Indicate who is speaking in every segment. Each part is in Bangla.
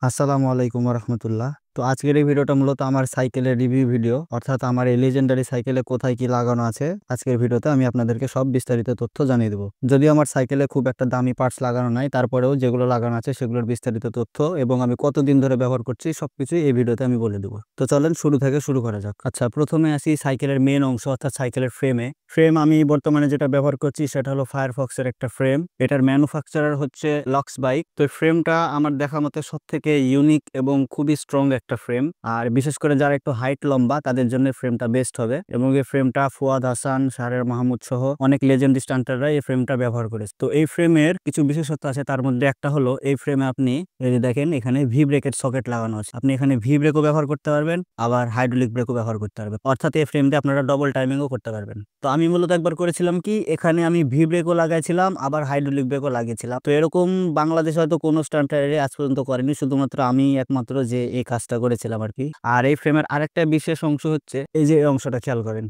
Speaker 1: আসসালামু আলাইকুম রহমতুল্লাহ। তো আজকের এই ভিডিওটা মূলত আমার সাইকেলের রিভিউ ভিডিও, অর্থাৎ আমার এই লেজেন্ডারি সাইকেলে কোথায় কি লাগানো আছে আজকের ভিডিওতে আমি আপনাদেরকে সব বিস্তারিত তথ্য জানিয়ে দেবো। যদিও আমার সাইকেলে খুব একটা দামি পার্টস লাগানো নাই, তারপরেও যেগুলো লাগানো আছে সেগুলোর বিস্তারিত তথ্য এবং আমি কতদিন ধরে ব্যবহার করছি সবকিছুই এই ভিডিওতে আমি বলে দেবো। তো চলেন শুরু থেকে শুরু করা যাক। আচ্ছা, প্রথমে আসি সাইকেলের মেন অংশ অর্থাৎ সাইকেলের ফ্রেম আমি বর্তমানে যেটা ব্যবহার করছি সেটা হলো ফায়ারফক্সের একটা ফ্রেম। এটার ম্যানুফ্যাকচারার হচ্ছে লক্স বাইক। তো ফ্রেমটা আমার দেখা মতে সব থেকে ইউনিক এবং খুবই স্ট্রং একটা ফ্রেম, আর বিশেষ করে যারা একটু হাইট লম্বা তাদের জন্য ফ্রেমটা বেস্ট হবে। এবং এই ফ্রেমটা ফুয়াদ হাসান, শাহরের মাহমুদ সহ অনেক লেজেন্ড স্টান্টাররা এই ফ্রেমটা ব্যবহার করেছে। তো এই ফ্রেমের কিছু বিশেষত্ব আছে, তার মধ্যে একটা হলো এই ফ্রেমে আপনি এই যে দেখেন এখানে ভি ব্রেকের সকেট লাগানো আছে। আপনি এখানে ভি ব্রেকও ব্যবহার করতে পারবেন, আবার হাইড্রোলিক ব্রেকও ব্যবহার করতে পারবেন, অর্থাৎ এই ফ্রেম দিয়ে আপনারা ডবল টাইমিংও করতে পারবেন। তো আমি মূলত একবার করেছিলাম কি, এখানে আমি ভি ব্রেকও লাগাইছিলাম আবার হাইড্রোলিক ব্রেকও লাগিয়েছিলাম। তো এরকম বাংলাদেশে হয়তো কোনো স্টান্টারে আজ পর্যন্ত করেনি, শুধুমাত্র আমি একমাত্র যে এই কাজটা করেছিলাম আর কি। আর এই ফ্রেমের আরেকটা বিশেষ অংশ হচ্ছে এই যে এই অংশটা খেয়াল করেন,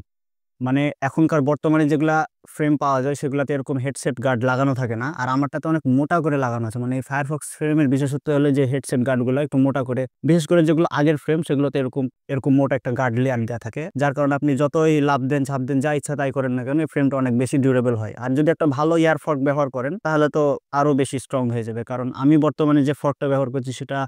Speaker 1: মানে এখনকার বর্তমানে যেগুলা ফ্রেম পাওয়া যায় সেগুলাতে এরকম হেডসেট গার্ড লাগানো থাকে না, আর আমারটাতে অনেক মোটা করে লাগানো আছে। মানে এই ফায়ারফক্স ফ্রেমের বিশেষত্ব হলো যে হেডসেট গার্ডগুলো একটু মোটা করে, বিশেষ করে যেগুলো আগের ফ্রেম সেগুলোতে এরকম এরকম মোটা একটা গার্ড লেয়ার দেওয়া থাকে, যার কারণে আপনি যতই লাভ দেন ছাপ দেন যা ইচ্ছা তাই করেন না কেন এই ফ্রেমটা অনেক বেশি ডিউরেবল হয়। আর যদি একটা ভালো ইয়ার ফর্ক ব্যবহার করেন তাহলে তো আরো বেশি স্ট্রং হয়ে যাবে, কারণ আমি বর্তমানে যে ফর্কটা ব্যবহার করছি সেটা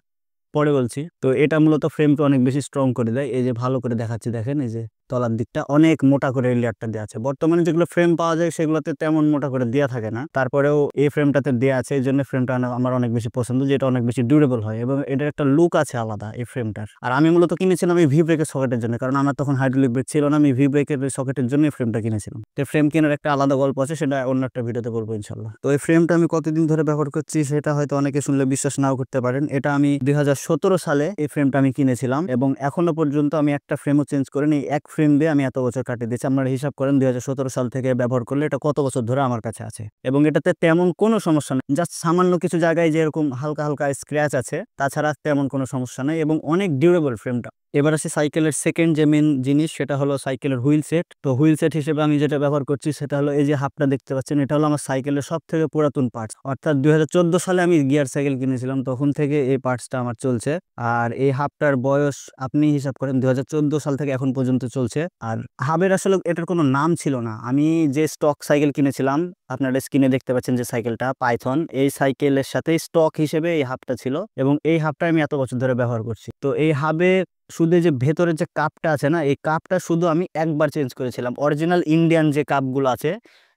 Speaker 1: পরে বলছি। তো এটা মূলত ফ্রেমকে অনেক বেশি স্ট্রং করে দেয়। এই যে ভালো করে দেখাচ্ছি, দেখেন এই যে তলার দিকটা অনেক মোটা করে লেয়ারটা দেওয়া আছে। বর্তমানে যেগুলো ফ্রেম পাওয়া যায় সেগুলোতে তেমন মোটা করে দেওয়া থাকে না, তারপরেও এই ফ্রেমটাতে দেওয়া আছে, এই জন্য ফ্রেমটা আমার অনেক বেশি পছন্দ, যেটা অনেক বেশি ডিউরেবল হয় এবং এটার একটা লুক আছে আলাদা এই ফ্রেমটার। আর আমি মূলত কিনেছিলাম এই ভি ব্রেকের সকেটের জন্য, কারণ আমার তখন হাইড্রোলিক ব্রেক ছিল না, আমি ভি ব্রেকের সকেটের জন্য এই ফ্রেমটা কিনেছিলাম। তো ফ্রেম কেনার একটা আলাদা গল্প আছে, সেটা অন্য একটা ভিডিওতে বলবো ইনশাল্লাহ। তো এই ফ্রেমটা আমি কতদিন ধরে ব্যবহার করছি সেটা হয়তো অনেকে শুনলে বিশ্বাস নাও করতে পারেন। এটা আমি 2017 সালে এই ফ্রেমটা আমি কিনেছিলাম এবং এখনো পর্যন্ত আমি একটা ফ্রেমও চেঞ্জ করিনি। এক ফ্রেম দিয়ে আমি এত বছর কাটিয়ে দিয়েছি। আপনারা হিসাব করেন 2017 সাল থেকে ব্যবহার করলে এটা কত বছর ধরে আমার কাছে আছে, এবং এটাতে তেমন কোনো সমস্যা নেই। জাস্ট সামান্য কিছু জায়গায় যেরকম হালকা হালকা স্ক্র্যাচ আছে, তাছাড়া তেমন কোনো সমস্যা নেই এবং অনেক ডিউরেবল ফ্রেমটা। এবার আসে সাইকেলের সেকেন্ড যে মেন জিনিস, সেটা হলো সাইকেলের হুইল সেট। তো হুইল সেট হিসেবে আমি যেটা ব্যবহার করছি সেটা হলো এই যে হাফটা দেখতে পাচ্ছেন, এটা হলো আমার সাইকেলের সব থেকে পুরাতন পার্টস। অর্থাৎ 2014 সালে আমি গিয়ার সাইকেল কিনেছিলাম, তখন থেকে এই পার্টসটা আমার চলছে। আর এই হাফটার বয়স আপনি হিসাব করেন 2014 সাল থেকে এখন পর্যন্ত চলছে। আর হাবের আসলে এটার কোনো নাম ছিল না। আমি যে স্টক সাইকেল কিনেছিলাম, আপনারা স্ক্রিনে দেখতে পাচ্ছেন যে সাইকেলটা পাইথন, এই সাইকেলের সাথে স্টক হিসেবে এই হাবটা ছিল এবং এই হাবটা আমি এত বছর ধরে ব্যবহার করছি। তো এই হাবে শুধু যে ভেতরের যে কাপটা আছে না, এই কাপটা শুধু আমি একবার চেঞ্জ করেছিলাম। অরিজিনাল ইন্ডিয়ান যে কাপগুলো আছে,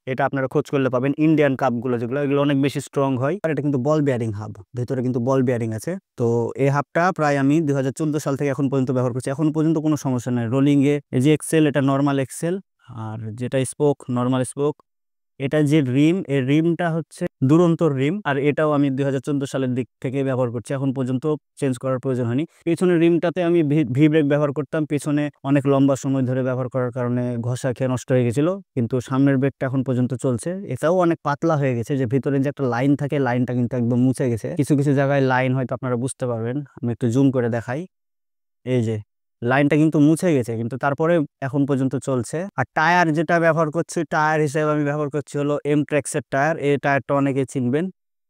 Speaker 1: এটা আপনারা খোঁজ করলে পাবেন, ইন্ডিয়ান কাপগুলো যেগুলো, এগুলো অনেক বেশি স্ট্রং হয়। আর এটা কিন্তু বল বিয়ারিং হাব, ভেতরে কিন্তু বল বিয়ারিং আছে। তো এই হাবটা প্রায় আমি 2014 সাল থেকে এখন পর্যন্ত ব্যবহার করছি, এখন পর্যন্ত কোনো সমস্যা নেই। রোলিং এ এই যে এক্সেল, এটা নর্মাল এক্সেল, আর যেটা স্পোক নর্মাল স্পোক। এটা যে রিম, এই রিমটা হচ্ছে দুরন্তর রিম, আর এটাও আমি 2014 সালের দিক থেকে ব্যবহার করছি, এখন পর্যন্ত চেঞ্জ করার প্রয়োজন হয়নি। পেছনের রিমটাতে আমি ভি ব্রেক ব্যবহার করতাম, পেছনে অনেক লম্বা সময় ধরে ব্যবহার করার কারণে ঘষা খেয়ে নষ্ট হয়ে গেছিল, কিন্তু সামনের ব্রেকটা এখন পর্যন্ত চলছে। এটাও অনেক পাতলা হয়ে গেছে, যে ভিতরে যে একটা লাইন থাকে লাইনটা কিন্তু একদম মুছে গেছে। কিছু কিছু জায়গায় লাইন হয়তো আপনারা বুঝতে পারবেন, আমি একটু জুম করে দেখাই। এই যে লাইনটা কিন্তু মুছে গেছে, কিন্তু তারপরে এখন পর্যন্ত চলছে। আর টায়ার যেটা ব্যবহার করছি, টায়ার হিসেবে আমি ব্যবহার করছি হলো এম ট্রেক্সের টায়ার। এই টায়ারটা অনেকে চিনবেন।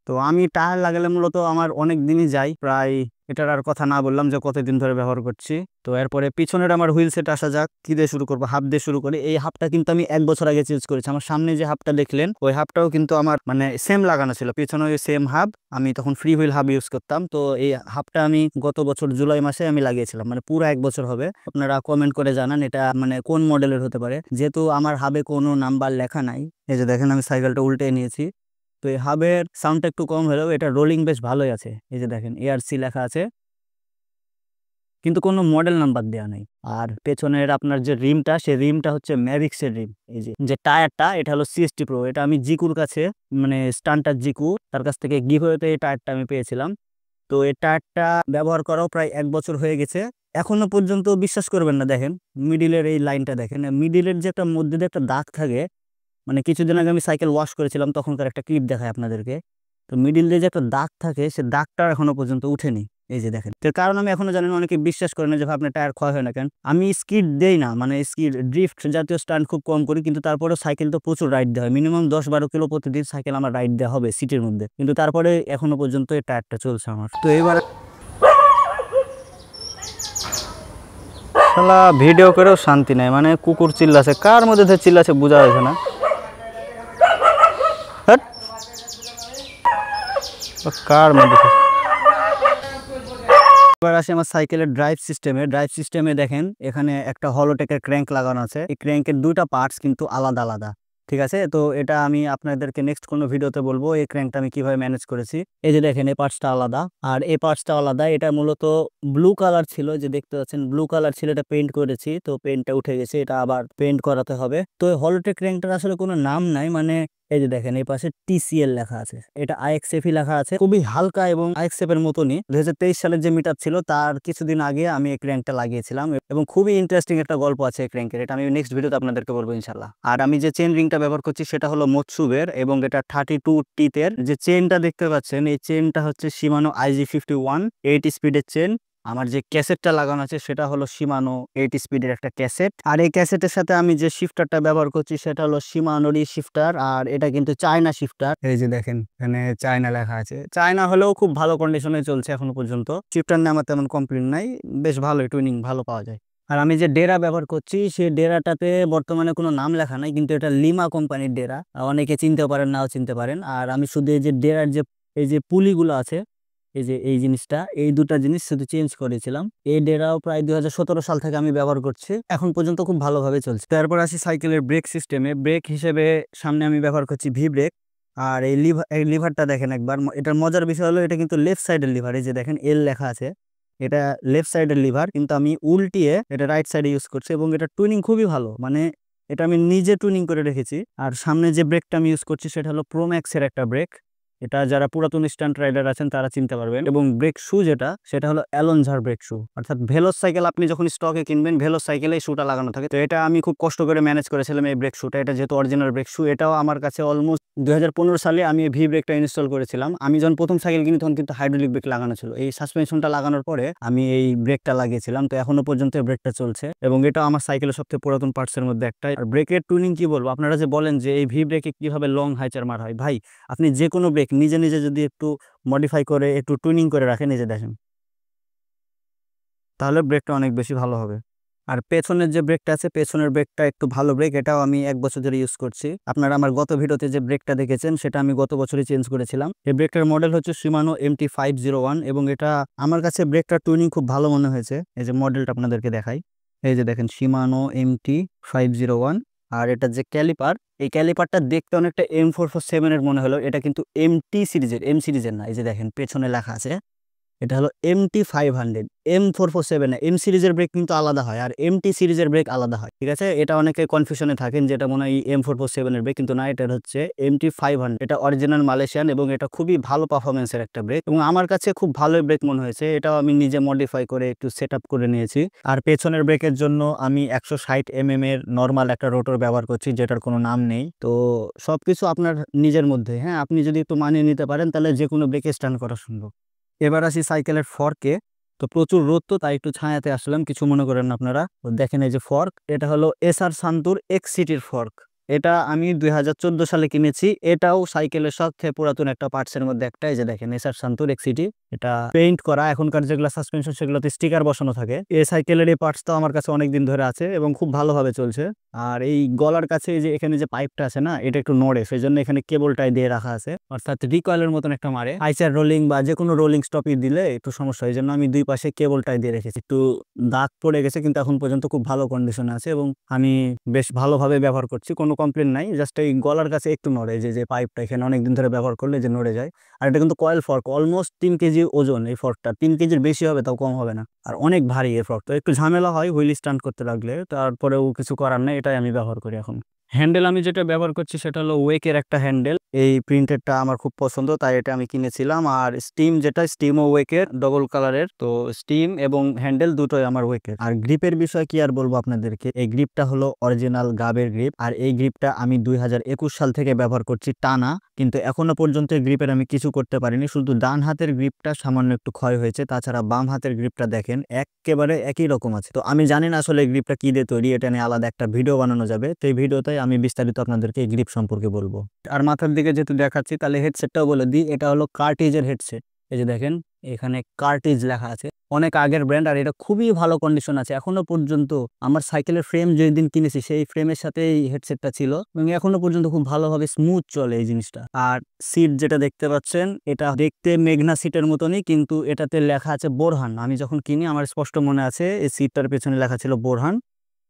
Speaker 1: তো আমি টায়ার লাগালে মূলত আমার অনেক দিনই যায়, প্রায় এটার আর কথা না বললাম যে কতদিন ধরে ব্যবহার করছি। তো এরপরে পিছনের আমার হুইল সেট আসা যাক। কি দিয়ে শুরু করবো? হাফ দিয়ে শুরু করি। এই হাফটা কিন্তু আমি 1 বছর আগে চেঞ্জ করেছি। আমার সামনে যে হাফটা দেখলেন ওই হাফটাও কিন্তু আমার মানে সেম লাগানো ছিল, পিছনে ওই সেম হাফ। আমি তখন ফ্রি হুইল হাব ইউজ করতাম। তো এই হাফটা আমি গত বছর জুলাই মাসে আমি লাগিয়েছিলাম, মানে পুরো 1 বছর হবে। আপনারা কমেন্ট করে জানান এটা মানে কোন মডেলের হতে পারে, যেহেতু আমার হাবে কোনো নাম্বার লেখা নাই। এই যে দেখেন আমি সাইকেলটা উল্টে নিয়েছি। তো এই হাবের সাউন্ডটা একটু কম হলেও এটা রোলিং বেশ ভালোই আছে। এই যে দেখেন এআরসি লেখা আছে, কিন্তু কোনো মডেল নাম্বার দেওয়া নেই। আর পেছনের আপনার যে রিমটা, সেই রিমটা হচ্ছে ম্যাভিক্সের রিম। এই যে টায়ারটা, এটা হলো সিএসটি প্রো। এটা আমি জিকুর কাছে, মানে স্টান্টার জিকু, তার কাছ থেকে গিভওয়েতে এই টায়ারটা আমি পেয়েছিলাম। তো এই টায়ারটা ব্যবহার করাও প্রায় 1 বছর হয়ে গেছে। এখনো পর্যন্ত বিশ্বাস করবেন না, দেখেন মিডিলের এই লাইনটা দেখেন, মিডিলের যে একটা মধ্যে দিয়ে একটা দাগ থাকে। মানে কিছুদিন আগে আমি সাইকেল ওয়াশ করেছিলাম, তখনকার একটা ক্লিপ দেখায় আপনাদেরকে। তো মিডিল দিয়ে যে একটা দাগ থাকে, সে দাগটা এখনো পর্যন্ত উঠেনি। এই যে দেখেন, তার কারণ আমি এখনো জানি না, অনেকে বিশ্বাস করে না যে আপনার টায়ার ক্ষয় হয় না কেন। আমি স্কিড দেই না, মানে স্কিড ড্রিফট জাতীয় স্টান্ট খুব কম করি, কিন্তু তারপরেও সাইকেল তো প্রচুর রাইড দেওয়া হয়। মিনিমাম 10-12 কিলো প্রতিদিন সাইকেল আমার রাইড দেওয়া হবে সিটির মধ্যে, কিন্তু তারপরে এখনো পর্যন্ত এই টায়ারটা চলছে আমার। তো এবার শালা ভিডিও করেও শান্তি নাই, মানে কুকুর চিল্লাছে, কার মধ্যে থেকে চিল্লাছে বোঝা যাচ্ছে না। হ্যাট, কার মধ্যে। এবার আসি আমার সাইকেলের ড্রাইভ সিস্টেমে দেখেন এখানে একটা হলোটেকের ক্র্যাঙ্ক লাগানো আছে। এই ক্র্যাঙ্কের দুইটা পার্টস কিন্তু আলাদা আলাদা, ঠিক আছে। তো এটা আমি আপনাদেরকে নেক্সট কোনো ভিডিওতে বলবো এই ক্র্যাঙ্কটা আমি কিভাবে ম্যানেজ করেছি। এই যে দেখেন এই পার্টসটা আলাদা আর এই পার্টসটা আলাদা। এটা মূলত ব্লু কালার ছিল, যে দেখতে পাচ্ছেন ব্লু কালার ছিল, এটা পেইন্ট করেছি, তো পেইন্টটা উঠে গেছে, এটা আবার পেইন্ট করাতে হবে। তো হলোটেক ক্র্যাঙ্কটার আসলে কোনো নাম নাই, মানে এই যে দেখেন এই পাশে TCL লেখা আছে, এটা IXF লেখা আছে, খুবই হালকা এবং IXF এর মতনই। 2023 সালের যে মিটার ছিল তার কিছুদিন আগে আমি এই ক্র্যাঙ্কটা লাগিয়েছিলাম এবং খুবই ইন্টারেস্টিং একটা গল্প আছে এই ক্র্যাঙ্কের, এটা আমি নেক্সট ভিডিওতে আপনাদেরকে বলবো ইনশাল্লাহ। আর আমি যে চেন রিংটা ব্যবহার করছি সেটা হলো মৎসুবের এবং এটা 32 টিথের। যে চেনটা দেখতে পাচ্ছেন এই চেনটা হচ্ছে শিমানো IG51 8 স্পিডের চেন। আমার যে ক্যাসেটটা লাগানো আছে সেটা হলো শিমানো 8 স্পিডের একটা ক্যাসেট। আর এই ক্যাসেটের সাথে আমি যে শিফটারটা ব্যবহার করছি সেটা হলো শিমানোরই শিফটার, আর এটা কিন্তু চায়না শিফটার। এই যে দেখেন এখানে চায়না লেখা আছে, চায়না হলেও খুব ভালো কন্ডিশনে চলছে এখনো পর্যন্ত। শিফটার নিয়ে আমার তেমন কমপ্লেন নাই, বেশ ভালো, টুইনিং ভালো পাওয়া যায়। আর আমি যে ডেরা ব্যবহার করছি সেই ডেরাটাতে বর্তমানে কোনো নাম লেখা নাই, কিন্তু এটা লিমা কোম্পানির ডেরা, অনেকে চিনতে পারেন নাও চিনতে পারেন। আর আমি শুধু এই যে ডেরার যে এই যে পুলিগুলো আছে, এই যে এই জিনিসটা, এই দুটা জিনিস শুধু চেঞ্জ করেছিলাম। এই ডেরাও প্রায় 2017 সাল থেকে আমি ব্যবহার করছি, এখন পর্যন্ত খুব ভালোভাবে চলছে। তারপর আসি সাইকেলের ব্রেক সিস্টেমে। ব্রেক হিসেবে সামনে আমি ব্যবহার করছি ভি ব্রেক। আর এই লিভারটা দেখেন একবার, এটার মজার বিষয় হলো এটা কিন্তু লেফট সাইডের লিভার, এই যে দেখেন এল লেখা আছে, এটা লেফট সাইডের লিভার, কিন্তু আমি উল্টিয়ে এটা রাইট সাইডে ইউজ করছি এবং এটা টুইনিং খুবই ভালো, মানে এটা আমি নিজে টুইনিং করে রেখেছি। আর সামনে যে ব্রেকটা আমি ইউজ করছি সেটা হলো প্রোম্যাক্সের একটা ব্রেক, এটা যারা পুরাতন স্ট্যান্ড রাইডার আছেন তারা চিনতে পারবেন। এবং ব্রেক শু যেটা সেটা হলো অ্যালোনজার ব্রেক শু, অর্থাৎ ভেলোস সাইকেল আপনি যখন স্টকে কিনবেন ভেলোস সাইকেলে এই শুটা লাগানো থাকে। তো এটা আমি খুব কষ্ট করে ম্যানেজ করেছিলাম এই ব্রেক শুটা, এটা যেহেতু অরিজিনাল ব্রেক শু। এটাও আমার কাছে অলমোস্ট 2015 সালে আমি ভি ব্রেকটা ইনস্টল করেছিলাম। আমি যখন প্রথম সাইকেল কিনি তখন কিন্তু হাইড্রোলিক ব্রেক লাগানো ছিল, এই সাসপেনশনটা লাগানোর পরে আমি এই ব্রেকটা লাগিয়েছিলাম। তো এখনো পর্যন্ত এই ব্রেকটা চলছে এবং এটা আমার সাইকেলের সবচেয়ে পুরাতন পার্টসের মধ্যে একটা। আর ব্রেকের টুনিং কি বলবো, আপনারা যে বলেন যে এই ভি ব্রেকে কিভাবে লং হাইচার মার হয়, ভাই আপনি যে কোনো ব্রেক নিজে নিজে যদি একটু মডিফাই করে একটু টুনিং করে রাখেন, নিজে দেখেন, তাহলে ব্রেকটা অনেক বেশি ভালো হবে। আর পেছনের যে ব্রেকটা আছে, পেছনের ব্রেকটা একটু ভালো ব্রেক, এটাও আমি 1 বছর ধরে ইউজ করছি। আপনারা আমার গত ভিডিওতে যে ব্রেকটা দেখেছেন সেটা আমি গত বছরই চেঞ্জ করেছিলাম। এই ব্রেকটার মডেল হচ্ছে শিমানো MT501 এবং এটা আমার কাছে ব্রেকটা টুনিং খুব ভালো মনে হয়েছে। এই যে মডেলটা আপনাদেরকে দেখাই, এই যে দেখেন শিমানো MT501। আর এটা যে ক্যালিপার, এই ক্যালিপারটা দেখতে অনেকটা M447 এর মনে হলো, এটা কিন্তু এম সিরিজের না। এই যে দেখেন পেছনে লেখা আছে, এটা হলো MT500 M447। এম সিরিজের ব্রেক কিন্তু আলাদা হয় আর MT সিরিজের ব্রেক আলাদা হয়, ঠিক আছে। এটা অনেকে কনফিউশনে থাকেন যেটা মনে হয় M447 এর ব্রেক, কিন্তু না, এটা হচ্ছে MT500। এটা অরিজিনাল মালয়েশিয়ান এবং এটা খুবই ভালো পারফরমেন্সের একটা ব্রেক এবং আমার কাছে খুব ভালো ব্রেক মনে হয়েছে। এটাও আমি নিজে মডিফাই করে একটু সেট আপ করে নিয়েছি। আর পেছনের ব্রেকের জন্য আমি 160 mm এর নর্মাল একটা রোটর ব্যবহার করছি, যেটার কোনো নাম নেই। তো সবকিছু আপনার নিজের মধ্যে, হ্যাঁ, আপনি যদি একটু মানিয়ে নিতে পারেন তাহলে যে কোনো ব্রেকে স্ট্যান্ড করা সম্ভব। এবার আসি সাইকেলের ফর্কে। তো প্রচুর রোদ, তো তাই একটু ছায়াতে আসলাম, কিছু মনে করেন না আপনারা। তো দেখেন এই যে ফর্ক, এটা হলো SR সান্তুর XCT-র ফর্ক। এটা আমি 2014 সালে কিনেছি। এটাও সাইকেলের সবথেকে পুরাতন একটা পার্টসের মধ্যে একটা। এই যে দেখেন SR সান্তুর XCT, এটা পেইন্ট করা, এখনকার যেগুলো সাসপেনশন সেগুলোতে স্টিকার বসানো থাকে। এই সাইকেলের এই পার্টসটাও আমার কাছে অনেক দিন ধরে আছে এবং খুব ভালোভাবে চলছে। আর এই গলার কাছে যে এখানে যে পাইপটা আছে না, এটা একটু নড়ে, সেই জন্য এখানে কেবলটাই দিয়ে রাখা আছে, অর্থাৎ রিকয়েলের মতন একটা মারে। আইচার রোলিং বা যে কোনো রোলিং স্টপই দিলে একটু সমস্যা, এই জন্য আমি দুই পাশে কেবলটাই দিয়ে রেখেছি। একটু দাগ পড়ে গেছে কিন্তু এখন পর্যন্ত খুব ভালো কন্ডিশনে আছে এবং আমি বেশ ভালোভাবে ব্যবহার করছি, কোনো কমপ্লেন নাই। জাস্ট এই গলার কাছে একটু নড়ে, যে পাইপটা এখানে অনেকদিন ধরে ব্যবহার করলে যে নড়ে যায়। আর এটা কিন্তু কয়েল ফর্ক, অলমোস্ট 3 কেজি ওজন এই ফর্কটা, 3 কেজির বেশি হবে, তাও কম হবে না। আর অনেক ভারী এই ফর্ক, তো একটু ঝামেলা হয় হুইল স্টান্ট করতে লাগলে, তারপরেও কিছু করার নেই, এটাই আমি ব্যবহার করি এখন। হ্যান্ডেল আমি যেটা ব্যবহার করছি সেটা হলো ওয়েকের একটা হ্যান্ডেল। এই প্রিন্টেডটা আমার খুব পছন্দ, তাই এটা আমি কিনেছিলাম। আর স্টিম ও ওয়েকের ডবল কালারের, তো স্টিম এবং হ্যান্ডেল দুটোই আমার ওয়েকের। আর গ্রিপের বিষয় কি আর বলবো আপনাদেরকে, এই গ্রিপটা হলো অরিজিনাল গাবের গ্রিপ। আর এই গ্রিপটা আমি 2021 সাল থেকে ব্যবহার করছি টানা, কিন্তু এখনো পর্যন্ত এই গ্রিপের আমি কিছু করতে পারিনি। শুধু ডান হাতের গ্রিপটা সামান্য একটু ক্ষয় হয়েছে, তাছাড়া বাম হাতের গ্রিপটা দেখেন একেবারে একই রকম আছে। তো আমি জানি না আসলে এই গ্রিপটা কি দিয়ে তৈরি, এটা নিয়ে আলাদা একটা ভিডিও বানানো যাবে, তো এই ভিডিওতে আমি বিস্তারিত আপনাদেরকে এই গ্রিপ সম্পর্কে বলবো। আর মাথার দিকে যেহেতু দেখাচ্ছি তাহলে হেডসেটটাও বলে দিই, এটা হলো কার্টিজের হেডসেট। এই যে দেখেন এখানে কার্টিজ লেখা আছে, অনেক আগের ব্র্যান্ড, আর এটা খুবই ভালো কন্ডিশন আছে এখনো পর্যন্ত। আমার সাইকেলের ফ্রেম যেদিন কিনেছি সেই ফ্রেমের সাথে এই হেডসেটটা ছিল এবং এখনো পর্যন্ত খুব ভালোভাবে স্মুথ চলে এই জিনিসটা। আর সিট যেটা দেখতে পাচ্ছেন এটা দেখতে মেঘনা সিটের মতনই, কিন্তু এটাতে লেখা আছে বোরহান। আমি যখন কিনি আমার স্পষ্ট মনে আছে এই সিটটার পেছনে লেখা ছিল বোরহান।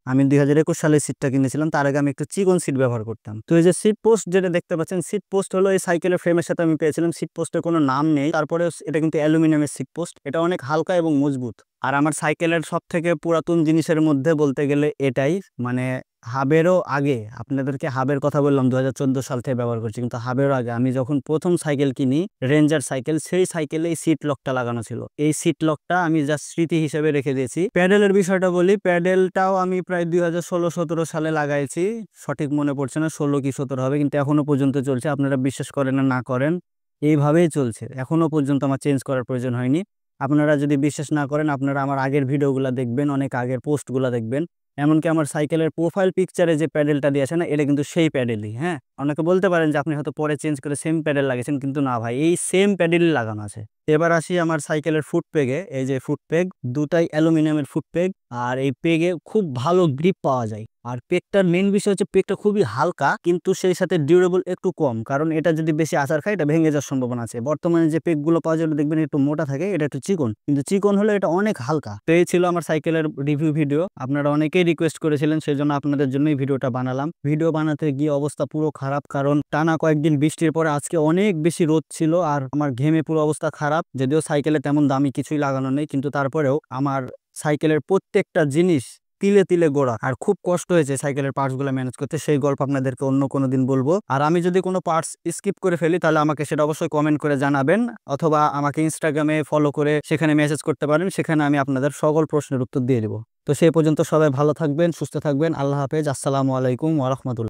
Speaker 1: আমি 2021 সালে সিটটা কিনেছিলাম, তার আগে আমি একটু চিকন সিট ব্যবহার করতাম। তো এই যে সিট পোস্ট যেটা দেখতে পাচ্ছেন, সিট পোস্ট হলো এই সাইকেলের ফ্রেমের সাথে আমি পেয়েছিলাম। সিট পোস্টের কোনো নাম নেই, তারপরে এটা কিন্তু অ্যালুমিনিয়ামের সিট পোস্ট। এটা অনেক হালকা এবং মজবুত। আর আমার সাইকেলের সব থেকে পুরাতন জিনিসের মধ্যে বলতে গেলে এটাই, মানে হাবেরও আগে, আপনাদেরকে হাবের কথা বললাম 2014 সাল থেকে ব্যবহার করছি, কিন্তু হাবেরও আগে আমি যখন প্রথম সাইকেল কিনি, রেঞ্জার সাইকেল, সেই সাইকেলে এই সিট লকটা লাগানো ছিল। এই সিট লকটা আমি জাস্ট স্মৃতি হিসেবে রেখে দিয়েছি। প্যাডেলের বিষয়টা বলি, প্যাডেলটাও আমি প্রায় 2016-17 সালে লাগাইছি, সঠিক মনে পড়ছে না 16 কি 17 হবে, কিন্তু এখনো পর্যন্ত চলছে। আপনারা বিশ্বাস করেন না না করেন, এইভাবেই চলছে এখনো পর্যন্ত, আমার চেঞ্জ করার প্রয়োজন হয়নি। আপনারা যদি বিশ্বাস না করেন, আপনারা আমার আগের ভিডিওগুলো দেখবেন, অনেক আগের পোস্টগুলো দেখবেন। এমনকি আমার সাইকেলের প্রোফাইল পিকচারে যে প্যাডেলটা দিয়েছে না, এটা কিন্তু সেই প্যাডেলই। হ্যাঁ, অনেকে বলতে পারেন যে আপনি হয়তো পরে চেঞ্জ করে সেম প্যাডেল লাগিয়েছেন, কিন্তু না ভাই, এই সেম প্যাডেলই লাগানো আছে। এবার আসি আমার সাইকেলের ফুট পেগে। এই যে ফুট পেগ, দুটাই অ্যালুমিনিয়ামের ফুট পেগ, আর এই পেগে খুব ভালো গ্রিপ পাওয়া যায়। আর পেগটার মেন বিষয় হচ্ছে পেগটা খুবই হালকা, কিন্তু সেই সাথে ডিউরেবল একটু কম, কারণ এটা যদি বেশি আছাড় খায় এটা ভেঙে যাওয়ার সম্ভাবনা আছে। বর্তমানে যে পেগগুলো পাওয়া যায় দেখবেন একটু মোটা থাকে, এটা একটু চিকন, কিন্তু চিকন হলে এটা অনেক হালকা। তো এই ছিল আমার সাইকেলের রিভিউ ভিডিও। আপনারা অনেকেই রিকোয়েস্ট করেছিলেন, সেই জন্য আপনাদের জন্যই ভিডিওটা বানালাম। ভিডিও বানাতে গিয়ে অবস্থা পুরো খারাপ, কারণ টানা কয়েকদিন বৃষ্টির পরে আজকে অনেক বেশি রোদ ছিল, আর আমার ঘেমে পুরো অবস্থা খারাপ। যদিও সাইকেলে তেমন দামি কিছুই লাগানো নেই, কিন্তু তারপরেও আমার সাইকেলের প্রত্যেকটা জিনিস তিলে তিলে গোড়া, আর খুব কষ্ট হয়েছে সাইকেলের পার্টস গুলো ম্যানেজ করতে। সেই গল্প আপনাদেরকে অন্য কোনো দিন বলবো। আর আমি যদি কোনো পার্টস স্কিপ করে ফেলি তাহলে আমাকে সেটা অবশ্যই কমেন্ট করে জানাবেন, অথবা আমাকে ইনস্টাগ্রামে ফলো করে সেখানে মেসেজ করতে পারেন, সেখানে আমি আপনাদের সকল প্রশ্নের উত্তর দিয়ে দেবো। তো সেই পর্যন্ত সবাই ভালো থাকবেন, সুস্থ থাকবেন। আল্লাহ হাফেজ, আসসালামু আলাইকুম ওয়া রাহমাতুল্লাহ।